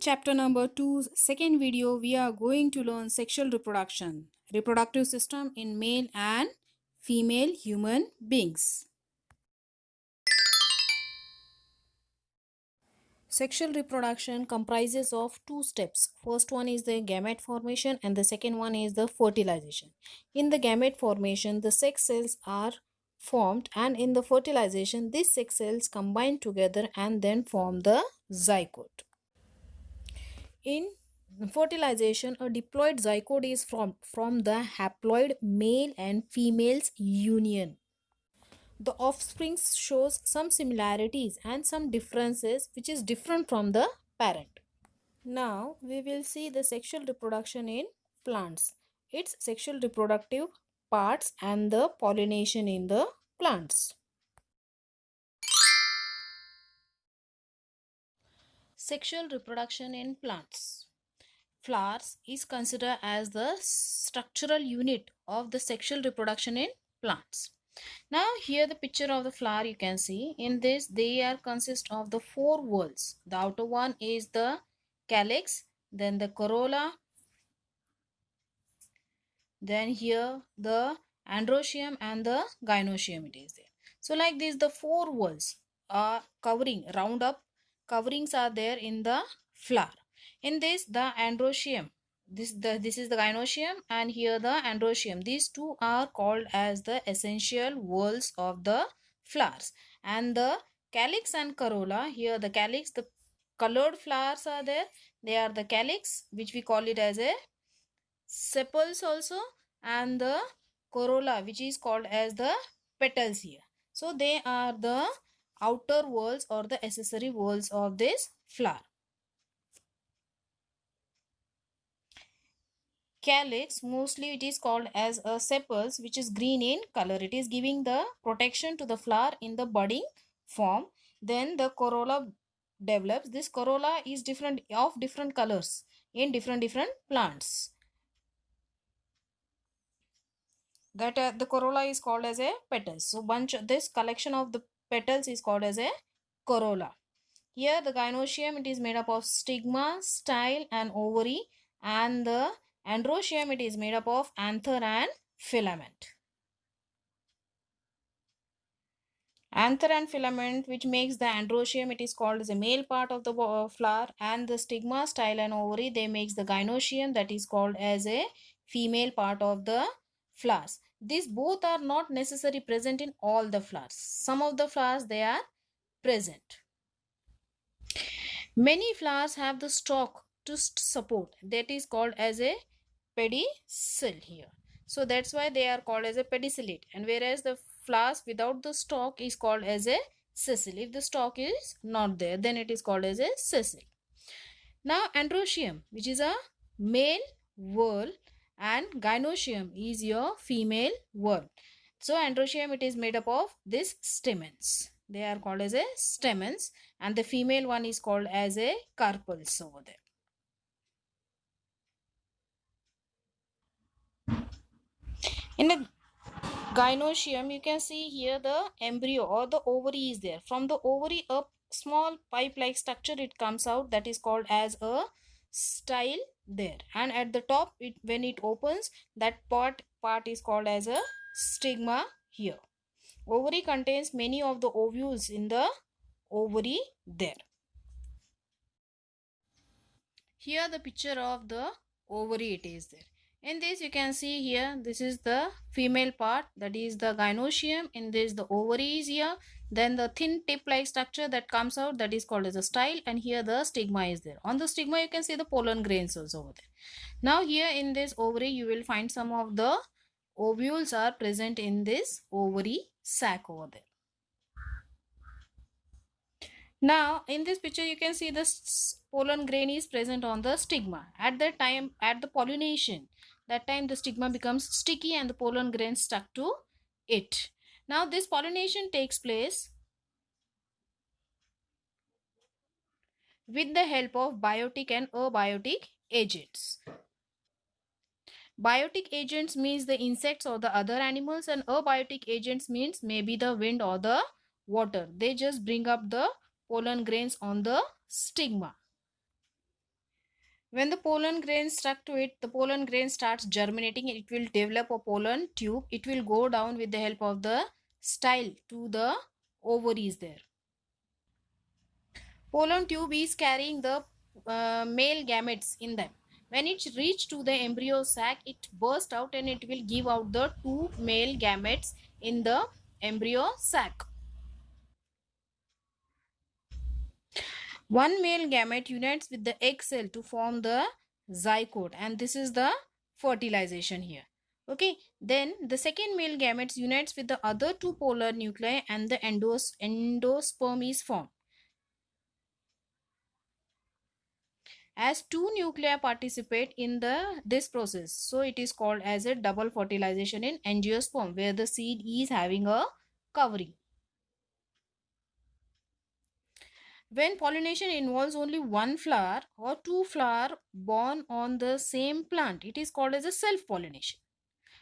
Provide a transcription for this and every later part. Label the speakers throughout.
Speaker 1: chapter number 2's second video, we are going to learn sexual reproduction, reproductive system in male and female human beings. Sexual reproduction comprises of two steps. First one is the gamete formation and the second one is the fertilization. In the gamete formation, the sex cells are formed, and in the fertilization, these sex cells combine together and then form the zygote. In fertilization, a diploid zygote is formed from the haploid male and female's union. The offspring shows some similarities and some differences which is different from the parent. Now we will see the sexual reproduction in plants, its sexual reproductive parts and the pollination in the plants. Sexual reproduction in plants. Flowers is considered as the structural unit of the sexual reproduction in plants. Now here the picture of the flower you can see. In this they are consist of the four whorls. The outer one is the calyx, then the corolla, then here the androecium and the gynoecium it is there. So like this the four whorls are covering, round up coverings are there in the flower. In this the androecium, this is the gynoecium, and here the androecium. These two are called as the essential whorls of the flowers. And the calyx and corolla, here the calyx, the colored flowers are there. They are the calyx, which we call it as a sepals also, and the corolla, which is called as the petals here. So they are the outer whorls or the accessory whorls of this flower. Calyx, mostly it is called as a sepals, which is green in color. It is giving the protection to the flower in the budding form. Then the corolla develops. This corolla is different colors in different plants. That the corolla is called as a petals. So this collection of the petals is called as a corolla. Here the gynoecium, it is made up of stigma, style and ovary, and the androecium, it is made up of anther and filament. Anther and filament, which makes the androecium, it is called as a male part of the flower, and the stigma, style and ovary, they makes the gynoecium, that is called as a female part of the flowers. These both are not necessarily present in all the flowers. Some of the flowers they are present. Many flowers have the stalk to support, that is called as a pedicel here. So that's why they are called as a pedicellate, and whereas the flowers without the stalk is called as a sessile. If the stalk is not there, then it is called as a sessile. Now androecium, which is a male whorl, and gynoecium is your female whorl. So androecium, it is made up of these stamens. They are called as a stamens, and the female one is called as a carpels over there. In the gynoecium, you can see here the embryo or the ovary is there. From the ovary, a small pipe-like structure it comes out, that is called as a style there. And at the top, when it opens, that part is called as a stigma here. Ovary contains many of the ovules in the ovary there. Here the picture of the ovary it is there. In this you can see here, this is the female part, that is the gynoecium. In this the ovary is here. Then the thin tip like structure that comes out, that is called as a style, and here the stigma is there. On the stigma you can see the pollen grains also over there. Now here in this ovary you will find some of the ovules are present in this ovary sac over there. Now in this picture you can see the pollen grain is present on the stigma. At that time, at the pollination, that time the stigma becomes sticky and the pollen grain stuck to it. Now this pollination takes place with the help of biotic and abiotic agents. Biotic agents means the insects or the other animals, and abiotic agents means maybe the wind or the water. They just bring up the pollen grains on the stigma. When the pollen grain stuck to it, the pollen grain starts germinating. It will develop a pollen tube. It will go down with the help of the style to the ovaries there. Pollen tube is carrying the male gametes in them. When it reaches to the embryo sac, it bursts out and it will give out the two male gametes in the embryo sac. One male gamete unites with the egg cell to form the zygote, and this is the fertilization here. Okay, then the second male gamete unites with the other two polar nuclei and the endosperm is formed. As two nuclei participate in this process, so it is called as a double fertilization in angiosperm, where the seed is having a covering. When pollination involves only one flower or two flowers born on the same plant, it is called as a self-pollination.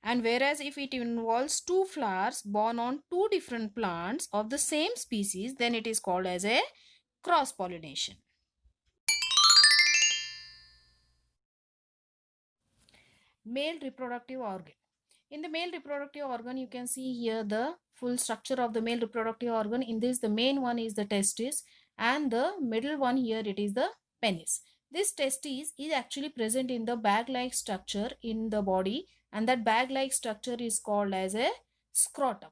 Speaker 1: And whereas if it involves two flowers born on two different plants of the same species, then it is called as a cross-pollination. Male reproductive organ. In the male reproductive organ, you can see here the full structure of the male reproductive organ. In this, the main one is the testis, and the middle one here, it is the penis. This testis is actually present in the bag-like structure in the body, and that bag-like structure is called as a scrotum.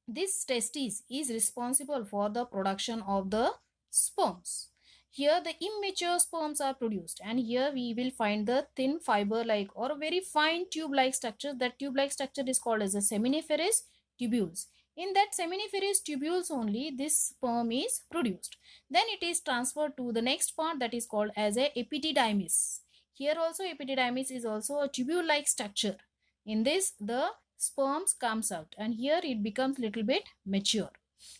Speaker 1: This testis is responsible for the production of the sperms. Here the immature sperms are produced, and here we will find the thin fiber like or very fine tube like structure. That tube like structure is called as a seminiferous tubules. In that seminiferous tubules only this sperm is produced. Then it is transferred to the next part, that is called as a epididymis. Here also epididymis is also a tubule like structure. In this the sperms comes out, and here it becomes little bit mature.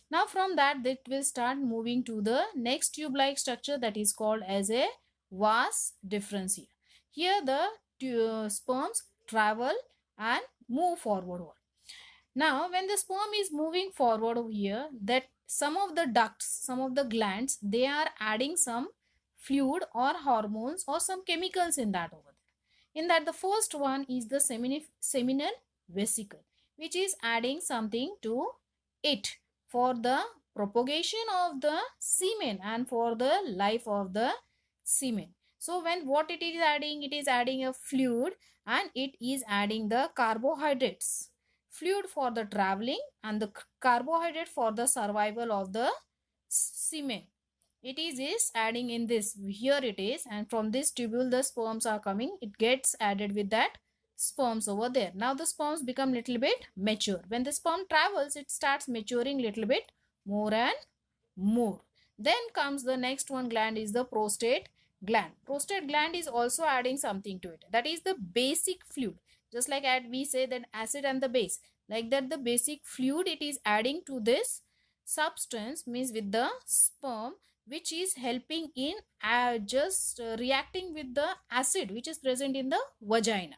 Speaker 1: Now from that it will start moving to the next tube like structure, that is called as a vas deferens. Here the sperms travel and move forward. Now when the sperm is moving forward over here, that some of the ducts, some of the glands, they are adding some fluid or hormones or some chemicals in that over there. In that the first one is the seminal vesicle, which is adding something to it for the propagation of the semen and for the life of the semen. So when what it is adding a fluid, and it is adding the carbohydrates. Fluid for the traveling and the carbohydrate for the survival of the semen. It is adding in this. Here it is, and from this tubule the sperms are coming. It gets added with that sperms over there. Now the sperms become little bit mature. When the sperm travels, it starts maturing little bit more and more. Then comes the next one gland is the prostate gland. Prostate gland is also adding something to it. That is the basic fluid. Just like we say that acid and the base. Like that the basic fluid it is adding to this substance, means with the sperm, which is helping in just reacting with the acid which is present in the vagina.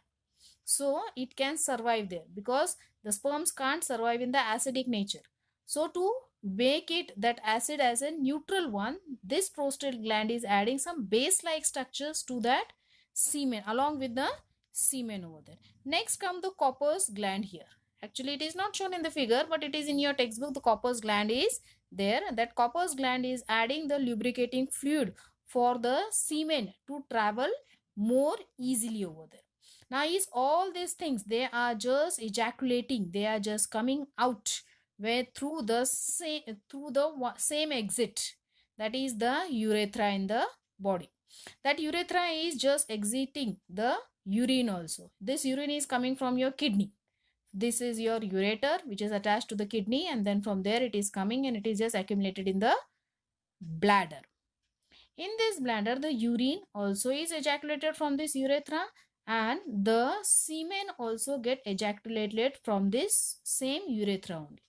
Speaker 1: So it can survive there, because the sperms can't survive in the acidic nature. So to make it that acid as a neutral one, this prostate gland is adding some base like structures to that semen along with the semen over there. Next come the Copper's gland here. Actually it is not shown in the figure, but it is in your textbook. The Copper's gland is there. That Copper's gland is adding the lubricating fluid for the semen to travel more easily over there. Now is all these things, they are just ejaculating, they are just coming out where through the same exit, that is the urethra in the body. That urethra is just exiting the urine also. This urine is coming from your kidney. This is your ureter which is attached to the kidney, and then from there it is coming and it is just accumulated in the bladder. In this bladder, the urine also is ejaculated from this urethra, and the semen also get ejaculated from this same urethra only.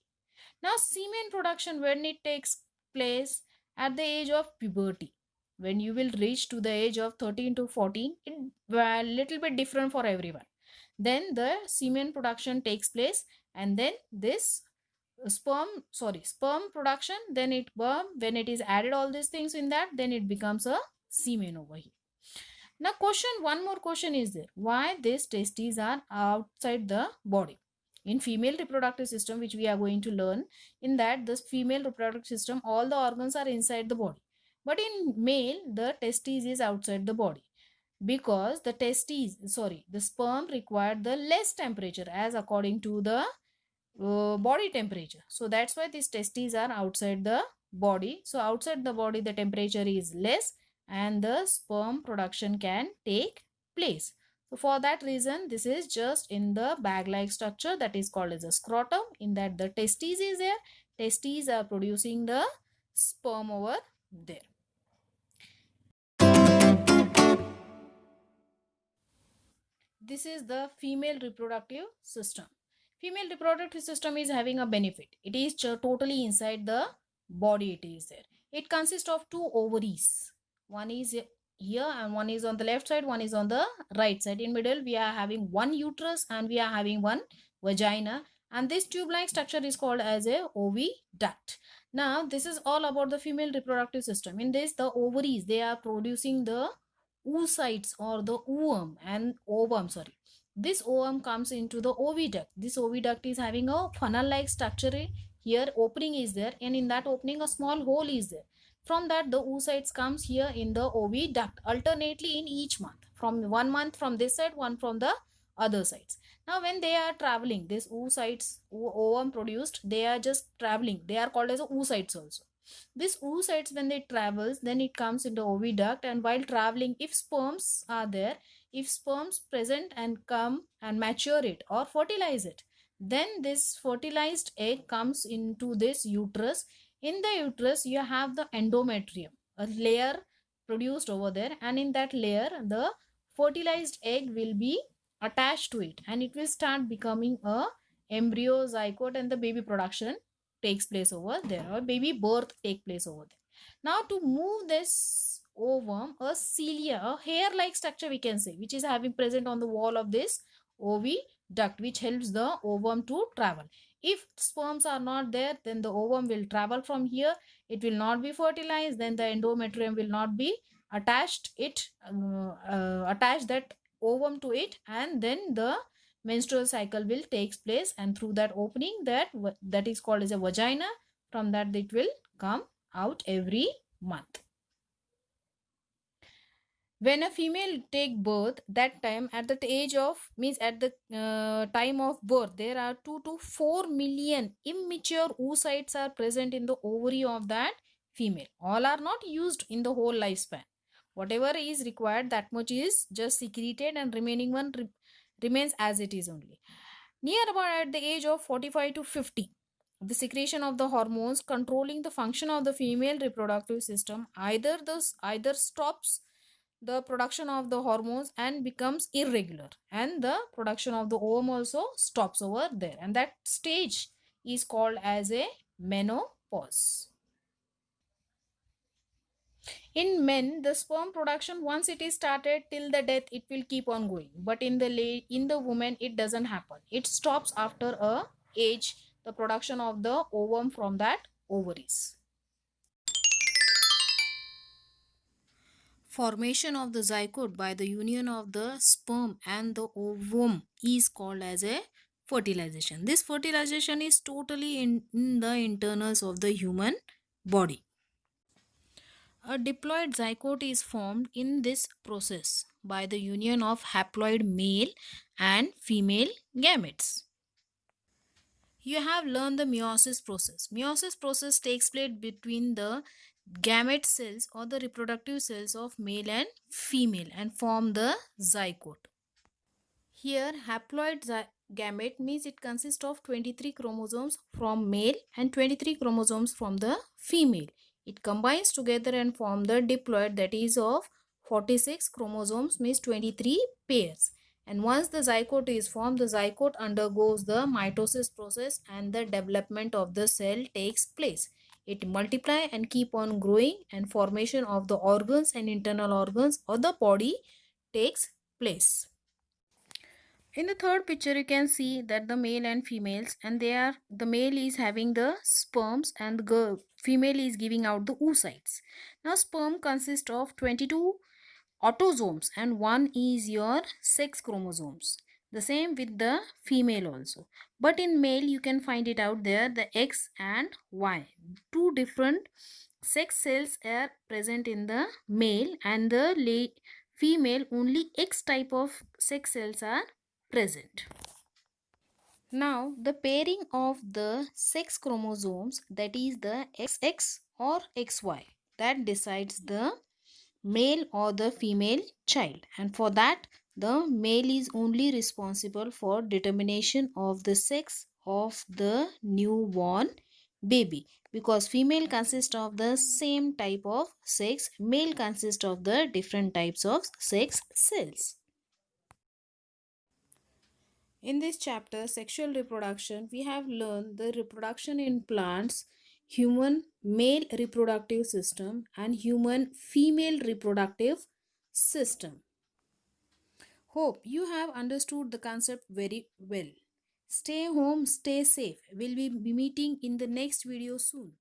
Speaker 1: Now semen production, when it takes place at the age of puberty, when you will reach to the age of 13 to 14, it a little bit different for everyone. Then the semen production takes place, and then this sperm production, then when it is added all these things in that, then it becomes a semen over here. Now one more question is there. Why these testes are outside the body? In female reproductive system, which we are going to learn, in that this female reproductive system, all the organs are inside the body. But in male, the testes is outside the body because the sperm required the less temperature as according to the body temperature. So that's why these testes are outside the body. So outside the body the temperature is less and the sperm production can take place. So for that reason this is just in the bag like structure that is called as a scrotum, in that the testes is there. Testes are producing the sperm over there. This is the female reproductive system. Female reproductive system is having a benefit. It is totally inside the body. It is there. It consists of two ovaries. One is here and one is on the left side, one is on the right side. In middle we are having one uterus and we are having one vagina, and this tube like structure is called as a oviduct. Now this is all about the female reproductive system. In this the ovaries, they are producing the oocytes or the ovum. This ovum comes into the oviduct. This oviduct is having a funnel like structure. Here opening is there, and in that opening a small hole is there. From that the oocytes comes here in the oviduct alternately in each month. From 1 month from this side, one from the other sides. Now when they are traveling, this oocytes ovum produced, they are just traveling. They are called as oocytes also. This oocytes, when they travels, then it comes into oviduct, and while traveling, if sperms are there, if sperms present and come and mature it or fertilize it, then this fertilized egg comes into this uterus. In the uterus you have the endometrium, a layer produced over there, and in that layer the fertilized egg will be attached to it, and it will start becoming a embryo, zygote, and the baby production takes place over there, or baby birth take place over there. Now to move this ovum, a cilia, a hair like structure we can say, which is having present on the wall of this oviduct, which helps the ovum to travel. If sperms are not there, then the ovum will travel from here. It will not be fertilized, then the endometrium will not be attached attach that ovum to it, and then the menstrual cycle will takes place, and through that opening, that is called as a vagina. From that it will come out every month. When a female take birth, that time at the age of means at the time of birth, there are 2 to 4 million immature oocytes are present in the ovary of that female. All are not used in the whole lifespan. Whatever is required, that much is just secreted, and remaining one remains as it is only. Near about at the age of 45 to 50, the secretion of the hormones controlling the function of the female reproductive system either stops the production of the hormones and becomes irregular, and the production of the ovum also stops over there, and that stage is called as a menopause. In men, the sperm production, once it is started till the death, it will keep on going. But in the woman, it doesn't happen. It stops after a age, the production of the ovum from that ovaries. Formation of the zygote by the union of the sperm and the ovum is called as a fertilization. This fertilization is totally in the internals of the human body. A diploid zygote is formed in this process by the union of haploid male and female gametes. You have learned the meiosis process. Meiosis process takes place between the gamete cells or the reproductive cells of male and female and form the zygote. Here haploid gamete means it consists of 23 chromosomes from male and 23 chromosomes from the female. It combines together and form the diploid, that is of 46 chromosomes, means 23 pairs. And once the zygote is formed, the zygote undergoes the mitosis process and the development of the cell takes place. It multiply and keep on growing, and formation of the organs and internal organs of the body takes place. In the third picture, you can see that the male and females, and the male is having the sperms and the female is giving out the oocytes. Now sperm consists of 22 autosomes and one is your sex chromosomes. The same with the female also. But in male you can find it out there, the X and Y. Two different sex cells are present in the male, and the female only X type of sex cells are present. Now the pairing of the sex chromosomes, that is the XX or XY, that decides the male or the female child, and for that the male is only responsible for determination of the sex of the newborn baby, because female consists of the same type of sex, male consists of the different types of sex cells. In this chapter, sexual reproduction, we have learned the reproduction in plants, human male reproductive system, and human female reproductive system. Hope you have understood the concept very well. Stay home, stay safe. We'll be meeting in the next video soon.